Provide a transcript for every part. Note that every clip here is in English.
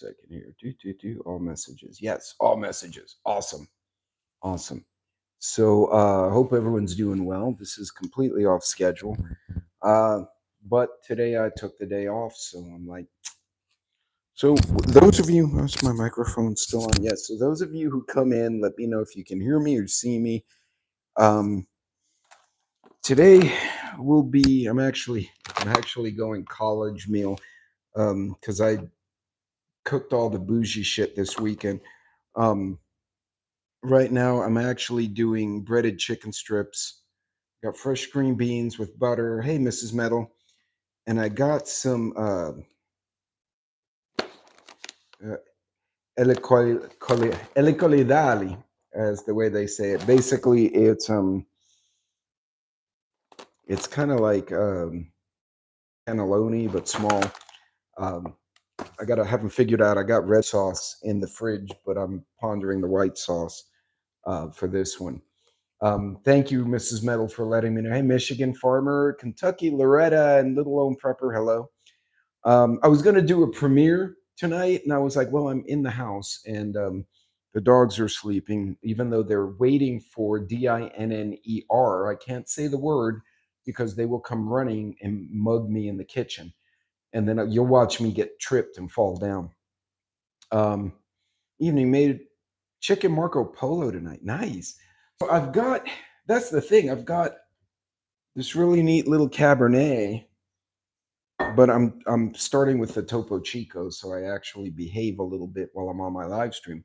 Second here. Do all messages. Yes, all messages. Awesome. Awesome. So hope everyone's doing well. This is completely off schedule. Uh but today I took the day off, so I'm like, so those of you, is my microphone still on? Yes. So those of you who come in, let me know if you can hear me or see me. Um Today will be I'm actually going college meal because I cooked all the bougie shit this weekend. Um Right now, I'm actually doing breaded chicken strips. Got fresh green beans with butter. Hey, Mrs. Metal. And I got some uh, elicolidali, as the way they say it. Basically, it's kind of like cannelloni, but small. Um, haven't figured out. I got red sauce in the fridge, but I'm pondering the white sauce for this one. Thank you, Mrs. Metal, for letting me know. Hey, Michigan Farmer, Kentucky, Loretta, and Little Lone Prepper. Hello. I was going to do a premiere tonight, and I was like, well, I'm in the house, and the dogs are sleeping, even though they're waiting for DINNER. I can't say the word because they will come running and mug me in the kitchen, and then you'll watch me get tripped and fall down. Um, Evening made chicken Marco Polo tonight. Nice. So that's the thing. I've got this really neat little Cabernet, but I'm starting with the Topo Chico, so I actually behave a little bit while I'm on my live stream.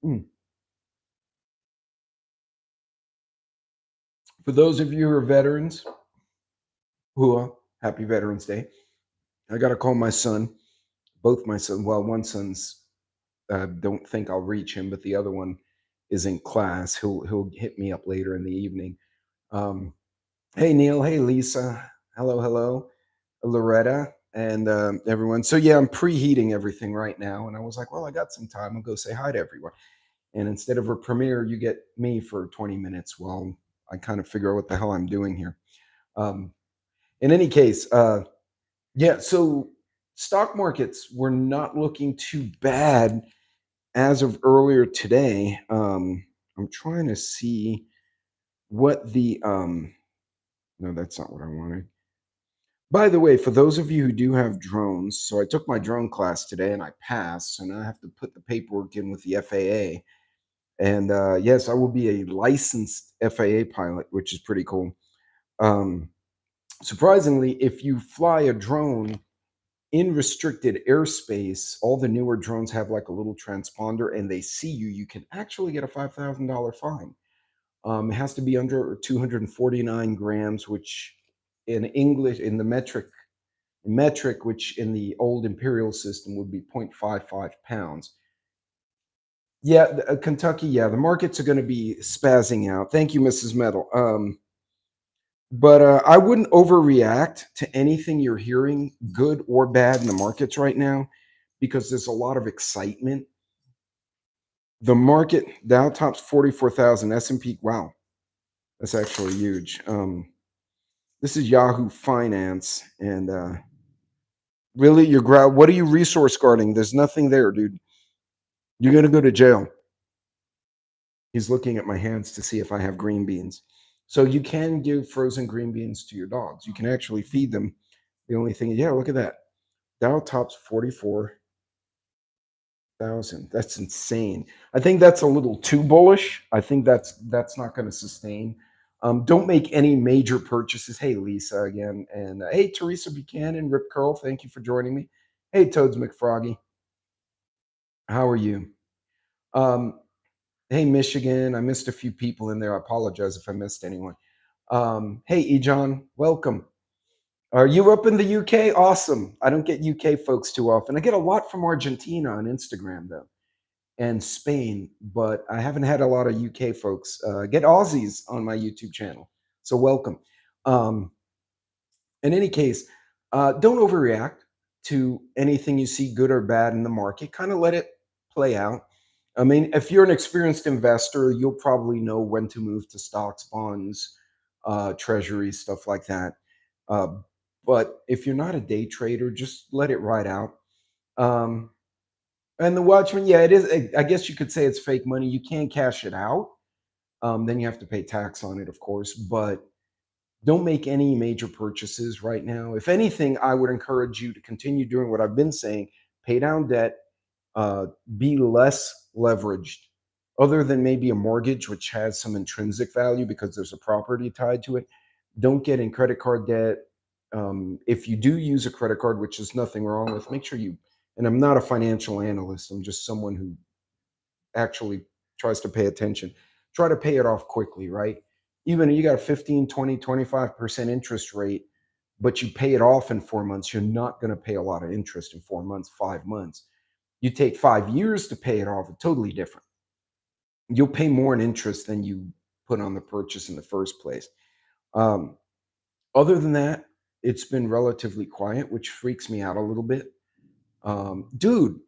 Mm. For those of you who are veterans, happy Veterans Day. I got to call my son, both my son. Well, one son's don't think I'll reach him, but the other one is in class. He'll hit me up later in the evening. Um, Hey Neil, hey Lisa, hello, Loretta, and everyone. So yeah, I'm preheating everything right now, and I was like, well, I got some time. I'll go say hi to everyone. And instead of a premiere, you get me for 20 minutes while I kind of figure out what the hell I'm doing here. Um, in any case, yeah. So stock markets were not looking too bad as of earlier today. I'm trying to see what the no, that's not what I wanted. By the way, for those of you who do have drones, so I took my drone class today and I passed, so now I have to put the paperwork in with the FAA. And yes, I will be a licensed FAA pilot, which is pretty cool. Um, Surprisingly, if you fly a drone in restricted airspace, all the newer drones have like a little transponder and they see you, you can actually get a $5,000 fine. It has to be under 249 grams, which in English, in the metric, which in the old imperial system would be 0.55 pounds. Yeah, Kentucky, yeah, the markets are going to be spazzing out. Thank you, Mrs. Metal. But I wouldn't overreact to anything you're hearing, good or bad, in the markets right now, because there's a lot of excitement. The market Dow tops 44,000, S&P. Wow, that's actually huge. This is Yahoo Finance, and really, what are you resource guarding? There's nothing there, dude. You're gonna go to jail. He's looking at my hands to see if I have green beans. So you can give frozen green beans to your dogs. You can actually feed them. The only thing, yeah, look at that. Dow tops 44,000. That's insane. I think that's a little too bullish. I think that's not going to sustain. Don't make any major purchases. Hey, Lisa again, and hey, Teresa Buchanan, Rip Curl. Thank you for joining me. Hey, Toads McFroggy, how are you? Um, Hey, Michigan. I missed a few people in there. I apologize if I missed anyone. Hey, Ejon, welcome. Are you up in the UK? Awesome. I don't get UK folks too often. I get a lot from Argentina on Instagram, though, and Spain, but I haven't had a lot of UK folks. Get Aussies on my YouTube channel. So, welcome. Um, in any case, don't overreact to anything you see, good or bad, in the market. Kind of let it play out. I mean, if you're an experienced investor, you'll probably know when to move to stocks, bonds, treasuries, stuff like that. Uh, but if you're not a day trader, just let it ride out. Um, And the Watchman, yeah, it is. I guess you could say it's fake money. You can't cash it out. Then you have to pay tax on it, of course. But don't make any major purchases right now. If anything, I would encourage you to continue doing what I've been saying: pay down debt, uh, be less leveraged, other than maybe a mortgage, which has some intrinsic value because there's a property tied to it. Don't get in credit card debt. If you do use a credit card, which is nothing wrong with, make sure you, and I'm not a financial analyst, I'm just someone who actually tries to pay attention. Try to pay it off quickly, right? Even if you got a 15, 20, 25% interest rate, but you pay it off in 4 months, you're not going to pay a lot of interest in 4 months, 5 months. You take 5 years to pay it off, it's totally different. You'll pay more in interest than you put on the purchase in the first place. Um, Other than that, it's been relatively quiet, which freaks me out a little bit. Dude,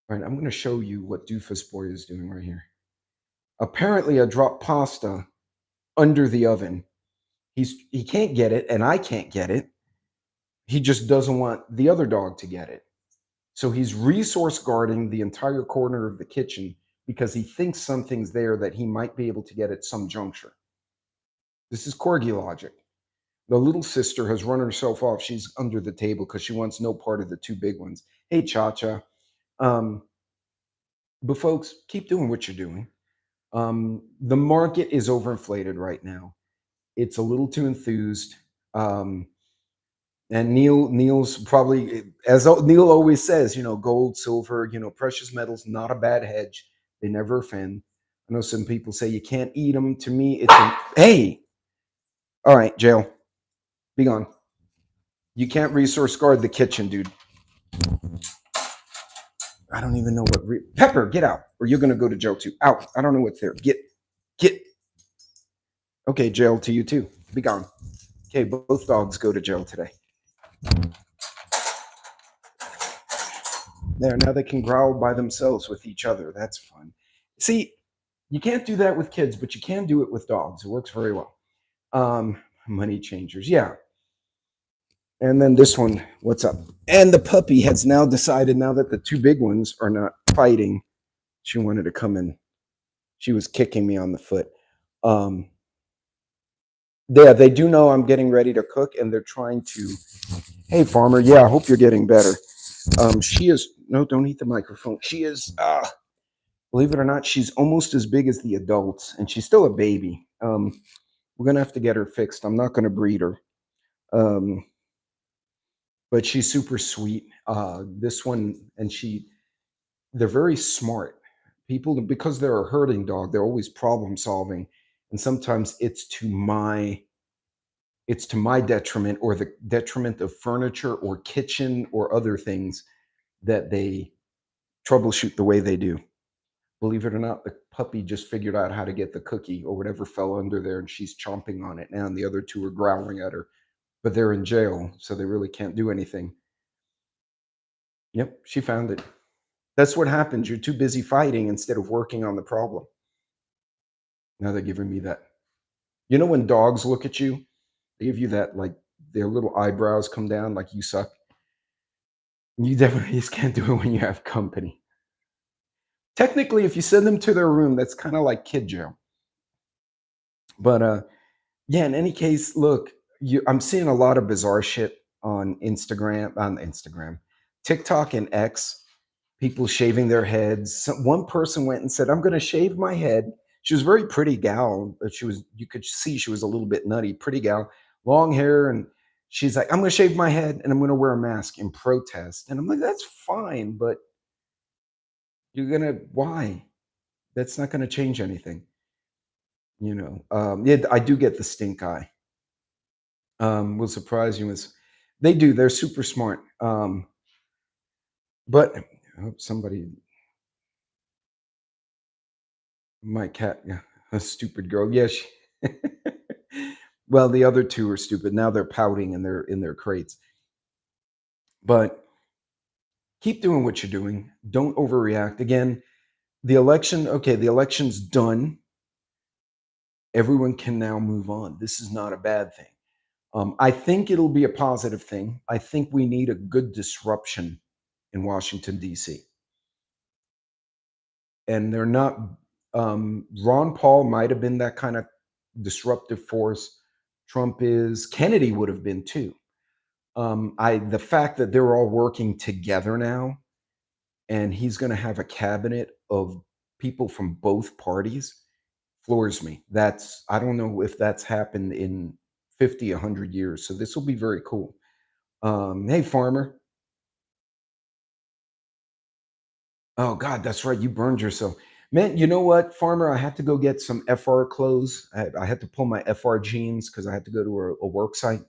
all right, I'm going to show you what Doofus Boy is doing right here. Apparently, I dropped pasta under the oven. He can't get it, and I can't get it. He just doesn't want the other dog to get it. So he's resource guarding the entire corner of the kitchen because he thinks something's there that he might be able to get at some juncture. This is corgi logic. The little sister has run herself off. She's under the table because she wants no part of the two big ones. Hey, Cha Cha. Um, but folks, keep doing what you're doing. The market is overinflated right now. It's a little too enthused. Um, and Neil's probably, as Neil always says, gold, silver, precious metals, not a bad hedge. They never offend. I know some people say you can't eat them. To me, hey, all right, jail, be gone. You can't resource guard the kitchen, dude. I don't even know what. Pepper, get out, or you're gonna go to jail too. Out. I don't know what's there. Get. Okay, jail to you too. Be gone. Okay, both dogs go to jail today. There, now they can growl by themselves with each other. That's fun. See, you can't do that with kids, but you can do it with dogs. It works very well. Money changers, yeah. And then this one, what's up? And the puppy has now decided, now that the two big ones are not fighting, she wanted to come in. She was kicking me on the foot. Um, yeah, they do know I'm getting ready to cook, and they're trying to. Hey, farmer. Yeah, I hope you're getting better. She is. No, don't eat the microphone. She is. Believe it or not, she's almost as big as the adults, and she's still a baby. We're gonna have to get her fixed. I'm not gonna breed her, um, but she's super sweet. This one, and they're very smart. People, because they're a herding dog, they're always problem solving, and sometimes it's to my detriment or the detriment of furniture or kitchen or other things that they troubleshoot the way they do. Believe it or not, the puppy just figured out how to get the cookie or whatever fell under there, and she's chomping on it now, and the other two are growling at her. But they're in jail, so they really can't do anything. Yep, she found it. That's what happens. You're too busy fighting instead of working on the problem. Now they're giving me that. When dogs look at you, they give you that, like, their little eyebrows come down like you suck. You definitely just can't do it when you have company. Technically, if you send them to their room, that's kind of like kid jail. But yeah, in any case, look, I'm seeing a lot of bizarre shit on Instagram, TikTok, and X. People shaving their heads. One person went and said, "I'm going to shave my head." She was a very pretty gal, but you could see she was a little bit nutty. Pretty gal, long hair, and she's like, "I'm going to shave my head and I'm going to wear a mask in protest." And I'm like, "That's fine, but why? That's not going to change anything." Yeah, I do get the stink eye. Will surprise you is they do. They're super smart. But somebody, my cat, yeah, a stupid girl. Yeah, well, the other two are stupid. Now they're pouting and they're in their crates. But keep doing what you're doing. Don't overreact. Again, the election, okay, the election's done. Everyone can now move on. This is not a bad thing. I think it'll be a positive thing. I think we need a good disruption in Washington, D.C. And they're not, Ron Paul might have been that kind of disruptive force. Trump is, Kennedy would have been too. The fact that they're all working together now and he's going to have a cabinet of people from both parties floors me. I don't know if that's happened in 50, 100 years. So this will be very cool. Hey, Farmer. Oh, God, that's right. You burned yourself. Man, you know what, Farmer? I had to go get some FR clothes. I had to pull my FR jeans because I had to go to a work site.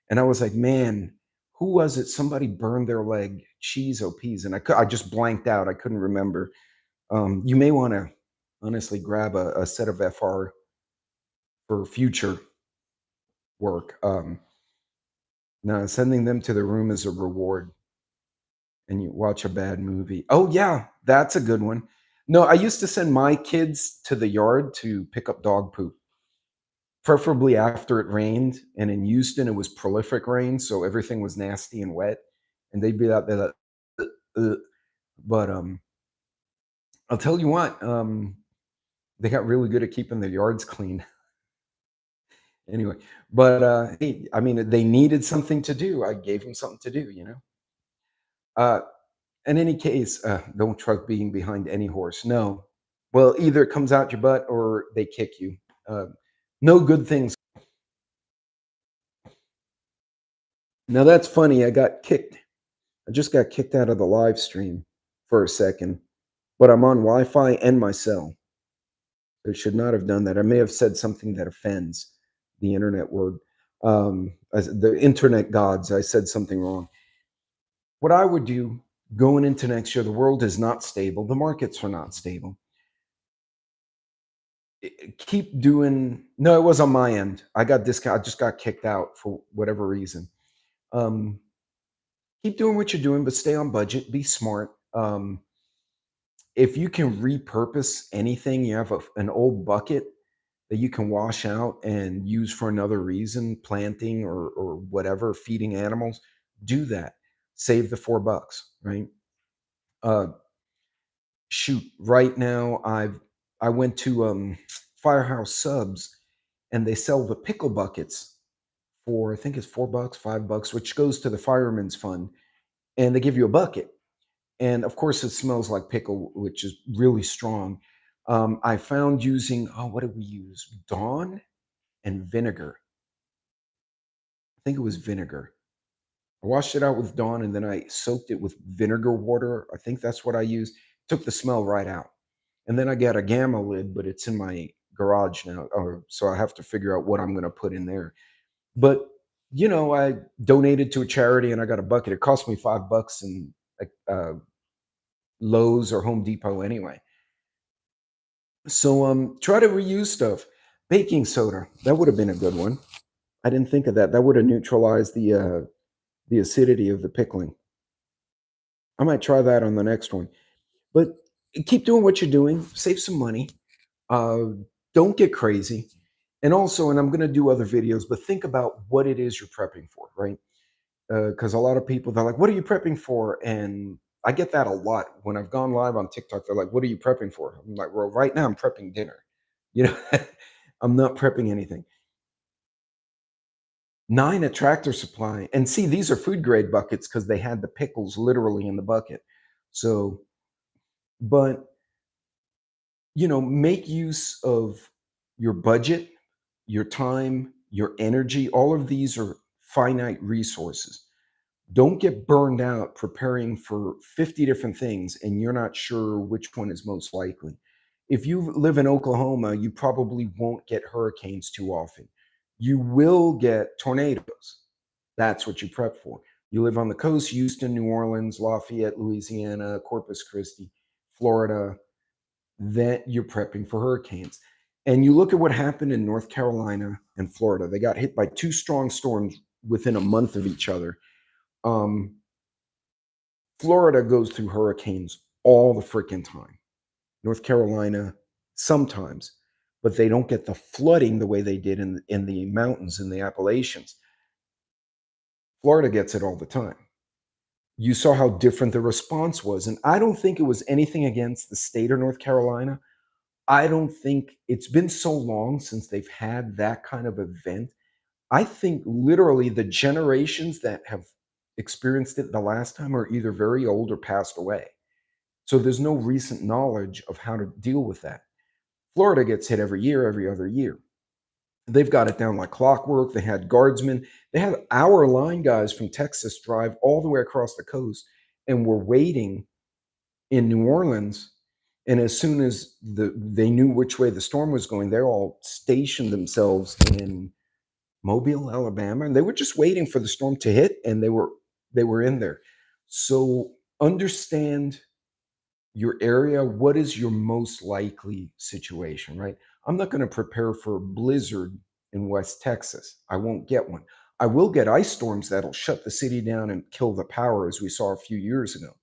And I was like, man, who was it? Somebody burned their leg. Cheese oh peas. And I just blanked out. I couldn't remember. You may want to honestly grab a set of FR for future work. No, sending them to the room is a reward, and you watch a bad movie. Oh yeah, that's a good one. No, I used to send my kids to the yard to pick up dog poop, preferably after it rained. And in Houston, it was prolific rain, so everything was nasty and wet. And they'd be out there like, "Ugh, ugh." But I'll tell you what, they got really good at keeping their yards clean. Anyway, but hey, I mean, they needed something to do. I gave them something to do. Uh, in any case, don't trust being behind any horse. No. Well, either it comes out your butt or they kick you. Uh, no good things. Now that's funny. I got kicked. I just got kicked out of the live stream for a second, but I'm on Wi-Fi and my cell. I should not have done that. I may have said something that offends the internet word. The internet gods. I said something wrong. What I would do going into next year, the world is not stable. The markets are not stable. Keep doing. No, it was on my end. I got discount. I just got kicked out for whatever reason. Um, keep doing what you're doing, but stay on budget. Be smart. If you can repurpose anything, you have an old bucket that you can wash out and use for another reason, planting or whatever, feeding animals. Do that. Save the $4, right? Uh, shoot, right now I went to Firehouse Subs and they sell the pickle buckets for I think it's $4, $5, which goes to the fireman's fund, and they give you a bucket. And of course, it smells like pickle, which is really strong. I found using what did we use? Dawn and vinegar. I think it was vinegar. I washed it out with Dawn and then I soaked it with vinegar water. I think that's what I used. Took the smell right out. And then I got a gamma lid, but it's in my garage now. So I have to figure out what I'm going to put in there. But I donated to a charity and I got a bucket. It cost me $5 in like, Lowe's or Home Depot anyway. So try to reuse stuff. Baking soda, that would have been a good one. I didn't think of that. That would have neutralized the acidity of the pickling. I might try that on the next one. But keep doing what you're doing. Save some money. Uh, don't get crazy. And also, and I'm going to do other videos, but think about what it is you're prepping for, right? Because a lot of people, they're like, what are you prepping for? And I get that a lot. When I've gone live on TikTok, they're like, what are you prepping for? I'm like, well, right now I'm prepping dinner. You know, I'm not prepping anything. 9 at Tractor Supply. And see, these are food grade buckets because they had the pickles literally in the bucket. So, but make use of your budget, your time, your energy. All of these are finite resources. Don't get burned out preparing for 50 different things and you're not sure which one is most likely. If you live in Oklahoma, you probably won't get hurricanes too often. You will get tornadoes. That's what you prep for. You live on the coast, Houston, New Orleans, Lafayette, Louisiana, Corpus Christi, Florida, that you're prepping for hurricanes. And you look at what happened in North Carolina and Florida. They got hit by 2 strong storms within a month of each other. Um, Florida goes through hurricanes all the freaking time. North Carolina sometimes, but they don't get the flooding the way they did in the mountains in the Appalachians. Florida gets it all the time. you saw how different the response was. And I don't think it was anything against the state of North Carolina. I don't think it's been so long since they've had that kind of event. I think literally the generations that have experienced it the last time are either very old or passed away. So there's no recent knowledge of how to deal with that. Florida gets hit every year, every other year. They've got it down like clockwork. They had guardsmen. They had our line guys from Texas drive all the way across the coast and were waiting in New Orleans. And as soon as they knew which way the storm was going, they all stationed themselves in Mobile, Alabama, and they were just waiting for the storm to hit, and they were in there. So understand your area. What is your most likely situation, right? I'm not going to prepare for a blizzard in West Texas. I won't get one. I will get ice storms that'll shut the city down and kill the power, as we saw a few years ago.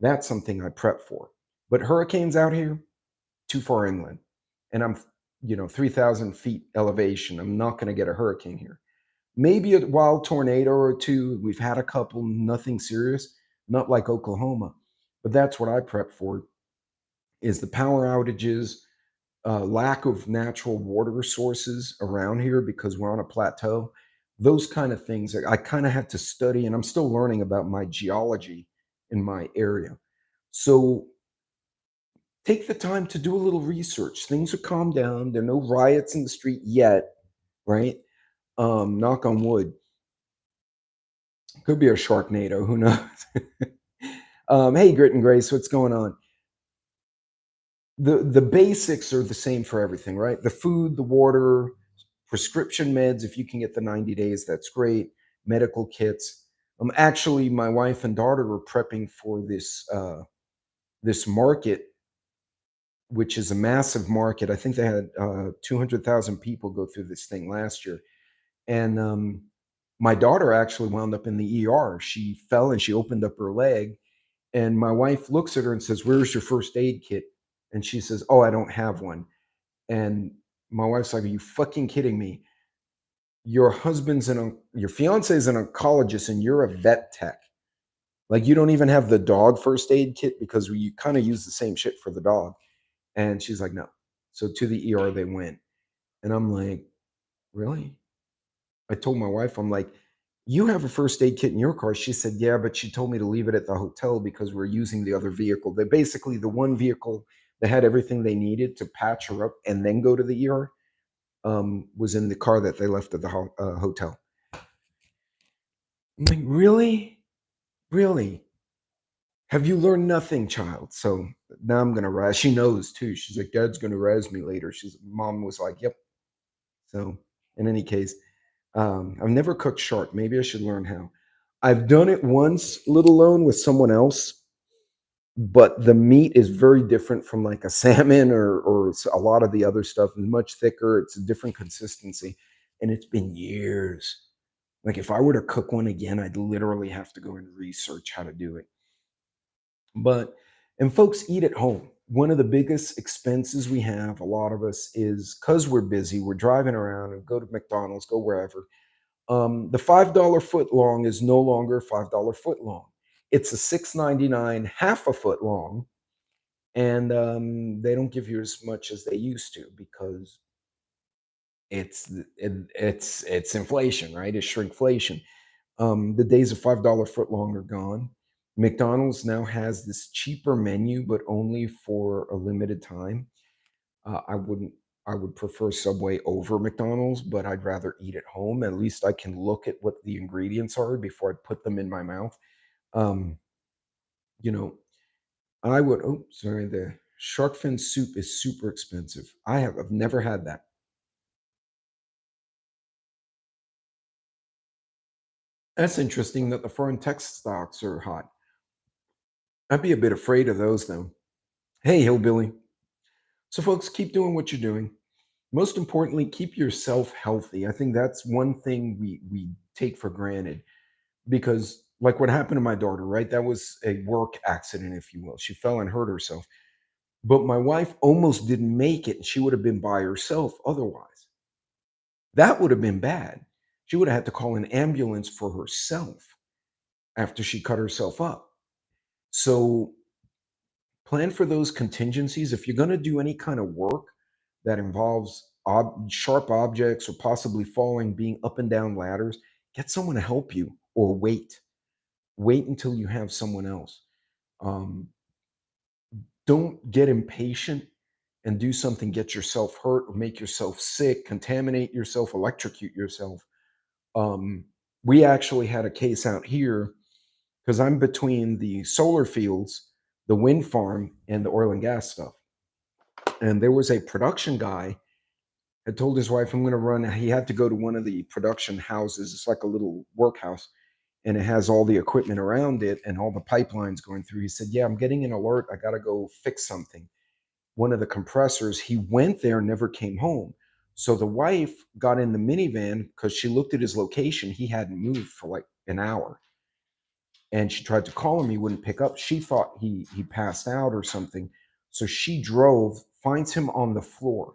That's something I prep for. But hurricanes out here, too far inland. And I'm, 3,000 feet elevation. I'm not going to get a hurricane here. Maybe a wild tornado or two. We've had a couple, nothing serious, not like Oklahoma. But that's what I prep for is the power outages, lack of natural water sources around here because we're on a plateau. Those kind of things I kind of had to study, and I'm still learning about my geology in my area. So take the time to do a little research. Things are calmed down. There are no riots in the street yet, right? Knock on wood. Could be a Sharknado. Who knows? Hey, Grit and Grace, what's going on? The basics are the same for everything, right? The food, the water, prescription meds. If you can get the 90 days, that's great. Medical kits. Actually, my wife and daughter were prepping for this market, which is a massive market. I think they had 200,000 people go through this thing last year. And my daughter actually wound up in the ER. She fell and she opened up her leg. And my wife looks at her and says, "Where's your first aid kit?" And she says, "Oh, I don't have one." And my wife's like, "Are you fucking kidding me? Your fiance is an oncologist and you're a vet tech. Like you don't even have the dog first aid kit because we kind of use the same shit for the dog." And she's like, "No." So to the ER they went. And I'm like, "Really?" I told my wife, I'm like, "You have a first aid kit in your car?" She said, "Yeah, but she told me to leave it at the hotel because we're using the other vehicle." They basically, the one vehicle that had everything they needed to patch her up and then go to the ER was in the car that they left at the hotel. I'm like, "Really? Really? Have you learned nothing, child?" So now I'm going to razz. She knows too. She's like, "Dad's going to razz me later." Mom was like, "Yep." So in any case, I've never cooked shark. Maybe I should learn how. I've done it once, let alone with someone else, but the meat is very different from like a salmon or a lot of the other stuff. It's much thicker. It's a different consistency, and it's been years. Like if I were to cook one again, I'd literally have to go and research how to do it. But and folks eat at home. One of the biggest expenses we have, a lot of us, is because we're busy. We're driving around and go to McDonald's, go wherever. The $5 foot long is no longer $5 foot long. It's a 6.99 half a foot long, and they don't give you as much as they used to because it's inflation, right? It's shrinkflation. The days of $5 foot long are gone. McDonald's now has this cheaper menu, but only for a limited time. I wouldn't. I would prefer Subway over McDonald's, but I'd rather eat at home. At least I can look at what the ingredients are before I put them in my mouth. Um, you know, I would. Oh, sorry. The shark fin soup is super expensive. I've never had that. That's interesting that the foreign tech stocks are hot. I'd be a bit afraid of those though. Hey, hillbilly. So, folks, keep doing what you're doing. Most importantly, keep yourself healthy. I think that's one thing we take for granted because, like what happened to my daughter, right? That was a work accident, if you will. She fell and hurt herself. But my wife almost didn't make it, and she would have been by herself otherwise. That would have been bad. She would have had to call an ambulance for herself. after she cut herself up. So plan for those contingencies. If you're going to do any kind of work that involves sharp objects or possibly falling, being up and down ladders, get someone to help you or wait until you have someone else. Um, don't get impatient and do something, get yourself hurt or make yourself sick, contaminate yourself, electrocute yourself. Um, we actually had a case out here because I'm between the solar fields, the wind farm, and the oil and gas stuff. And there was a production guy had told his wife, I'm going to run. He had to go to one of the production houses. It's like a little workhouse, and it has all the equipment around it and all the pipelines going through. He said, yeah, I'm getting an alert. I got to go fix something. One of the compressors, he went there, never came home. So the wife got in the minivan because she looked at his location. He hadn't moved for like an hour. And she tried to call him. He wouldn't pick up. She thought he passed out or something. So she drove, finds him on the floor.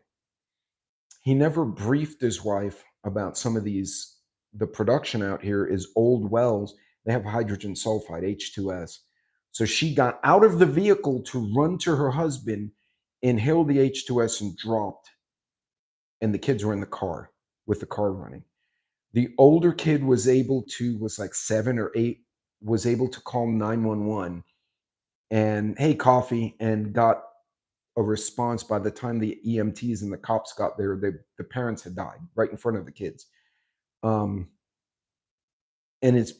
He never briefed his wife about some of these. The production out here is old wells. They have hydrogen sulfide, H2S. So she got out of the vehicle to run to her husband, inhaled the H2S, and dropped. And the kids were in the car with the car running. The older kid was able to, was like 7 or 8, was able to call 911 and, hey, coffee, and got a response. By the time the EMTs and the cops got there, the parents had died right in front of the kids. Um, and it's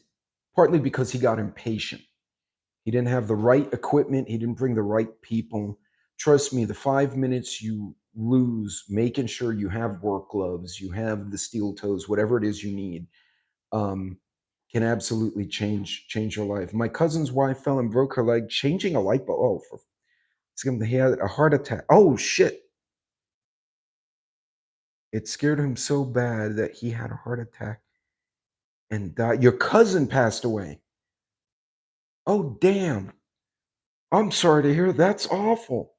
partly because he got impatient. He didn't have the right equipment. He didn't bring the right people. Trust me, the 5 minutes you lose making sure you have work gloves, you have the steel toes, whatever it is you need, um, can absolutely change your life. My cousin's wife fell and broke her leg changing a light bulb. Oh, he had a heart attack. Oh shit! It scared him so bad that he had a heart attack and died. Your cousin passed away. Oh damn! I'm sorry to hear. That's awful.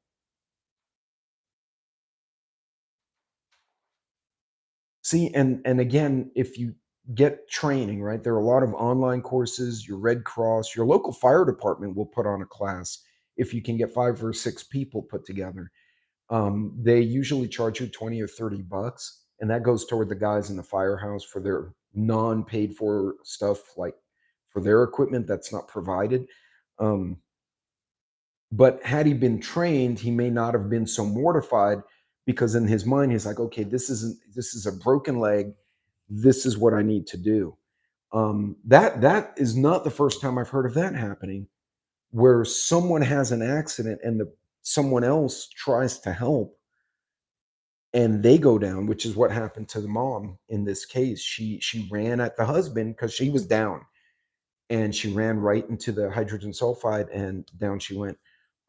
See, and again, if you get training, right, there are a lot of online courses, your Red Cross, your local fire department will put on a class if you can get 5 or 6 people put together. They usually charge you 20 or 30 bucks, and that goes toward the guys in the firehouse for their non-paid for stuff, like for their equipment that's not provided. Um, but had he been trained, he may not have been so mortified because in his mind, he's like, okay, this is a broken leg. This is what I need to do. That is not the first time I've heard of that happening, where someone has an accident and someone else tries to help and they go down, which is what happened to the mom in this case. She ran at the husband because she was down, and she ran right into the hydrogen sulfide, and down she went.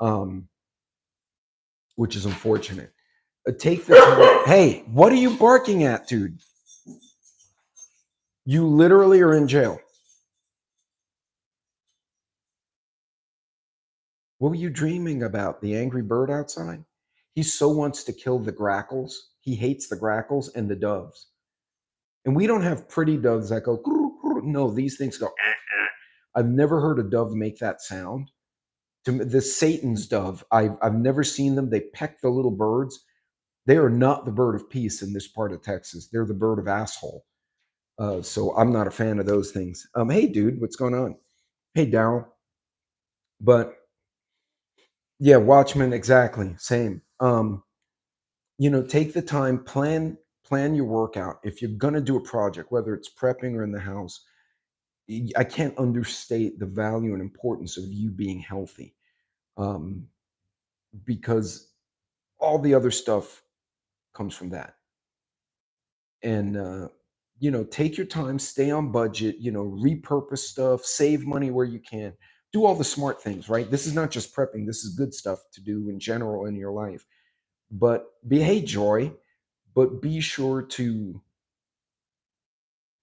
Um, which is unfortunate. Take the time. Hey, what are you barking at, dude? You literally are in jail. What were you dreaming about? The angry bird outside? He so wants to kill the grackles. He hates the grackles and the doves. And we don't have pretty doves that go, "Grr, grr." No, these things go, "Ah, ah." I've never heard a dove make that sound. To me, the Satan's dove, I've never seen them. They peck the little birds. They are not the bird of peace in this part of Texas. They're the bird of asshole. So I'm not a fan of those things. Hey, dude, what's going on? Hey, Daryl. But yeah, Watchmen, exactly, same. Take the time, plan your workout. If you're gonna do a project, whether it's prepping or in the house, I can't understate the value and importance of you being healthy, um, because all the other stuff comes from that. And take your time, stay on budget, repurpose stuff, save money where you can, do all the smart things, right? This is not just prepping, this is good stuff to do in general in your life. But hey, joy, but be sure to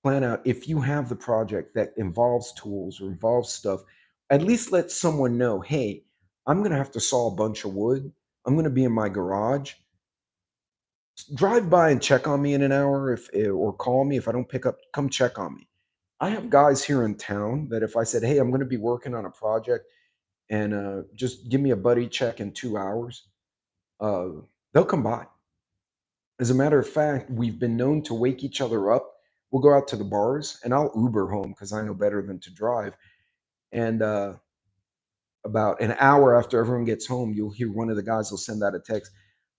plan out, if you have the project that involves tools or involves stuff, at least let someone know, hey, I'm going to have to saw a bunch of wood, I'm going to be in my garage, drive by and check on me in an hour, if or call me if I don't pick up, come check on me. I have guys here in town that if I said, "Hey, I'm going to be working on a project and just give me a buddy check in 2 hours," uh, they'll come by. As a matter of fact, we've been known to wake each other up. We'll go out to the bars, and I'll Uber home because I know better than to drive. And about an hour after everyone gets home, you'll hear one of the guys will send out a text,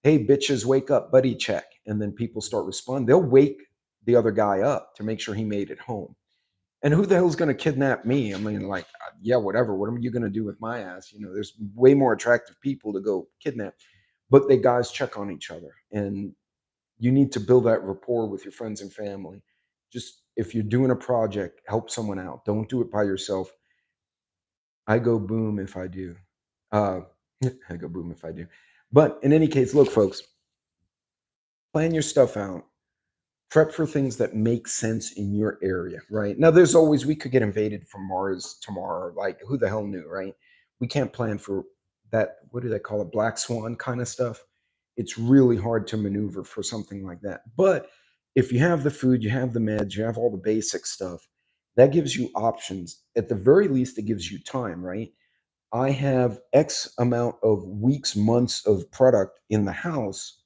"Hey, bitches, wake up, buddy check." And then people start responding. They'll wake the other guy up to make sure he made it home. And who the hell's going to kidnap me? I mean, like, yeah, whatever. What are you going to do with my ass? There's way more attractive people to go kidnap. But they guys check on each other. And you need to build that rapport with your friends and family. Just if you're doing a project, help someone out. Don't do it by yourself. I go boom if I do. Uh, I go boom if I do. But in any case, look, folks, plan your stuff out. Prep for things that make sense in your area, right? Now, there's always, we could get invaded from Mars tomorrow. Like, who the hell knew, right? We can't plan for that. What do they call it? Black swan kind of stuff. It's really hard to maneuver for something like that. But if you have the food, you have the meds, you have all the basic stuff, that gives you options. At the very least, it gives you time, right? I have X amount of weeks, months of product in the house.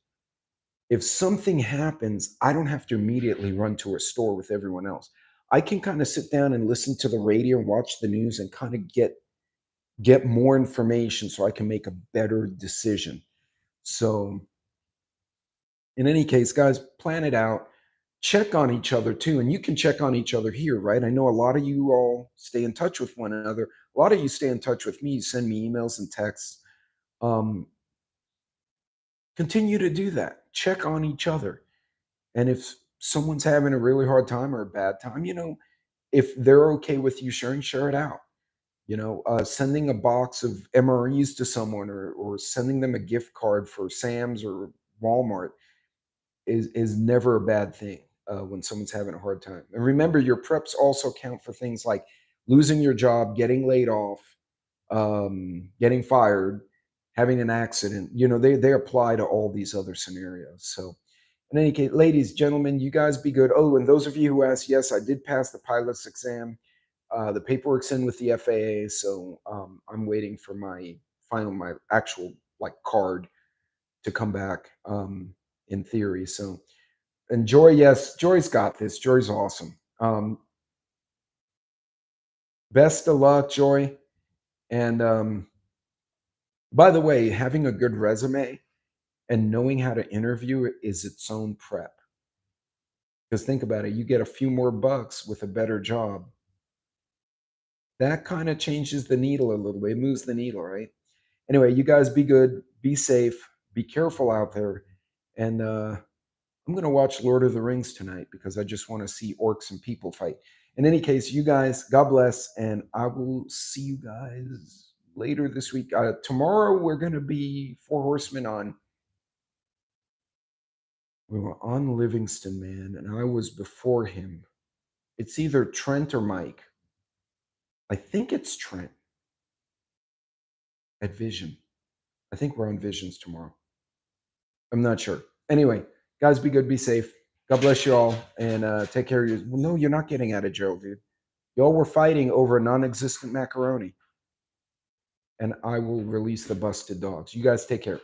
If something happens, I don't have to immediately run to a store with everyone else. I can kind of sit down and listen to the radio and watch the news and kind of get more information so I can make a better decision. So, in any case, guys, plan it out. Check on each other too, and you can check on each other here, right? I know a lot of you all stay in touch with one another. A lot of you stay in touch with me. You send me emails and texts. Um, Continue to do that. Check on each other. And if someone's having a really hard time or a bad time, if they're okay with you sharing, share it out. Sending a box of MREs to someone or sending them a gift card for Sam's or Walmart is never a bad thing when someone's having a hard time. And remember, your preps also count for things like losing your job, getting laid off, getting fired, having an accident. They apply to all these other scenarios. So, in any case, ladies, gentlemen, you guys be good. Oh, and those of you who asked, yes, I did pass the pilot's exam. The paperwork's in with the FAA, so I'm waiting for my actual like card to come back in theory. So, and Joy, yes, Joy's got this. Joy's awesome. Best of luck, Joy. And by the way, having a good resume and knowing how to interview is its own prep. Because think about it, you get a few more bucks with a better job. That kind of changes the needle a little bit. It moves the needle, right? Anyway, you guys be good, be safe, be careful out there. And I'm going to watch Lord of the Rings tonight because I just want to see orcs and people fight. In any case, you guys, God bless. And I will see you guys later this week. Tomorrow, we're going to be Four Horsemen on. We were on Livingston, man, and I was before him. It's either Trent or Mike. I think it's Trent at Vision. I think we're on Visions tomorrow. I'm not sure. Anyway, guys, be good, be safe. God bless you all, and take care of you. Well, no, you're not getting out of jail, dude. Y'all were fighting over a non-existent macaroni, and I will release the busted dogs. You guys take care.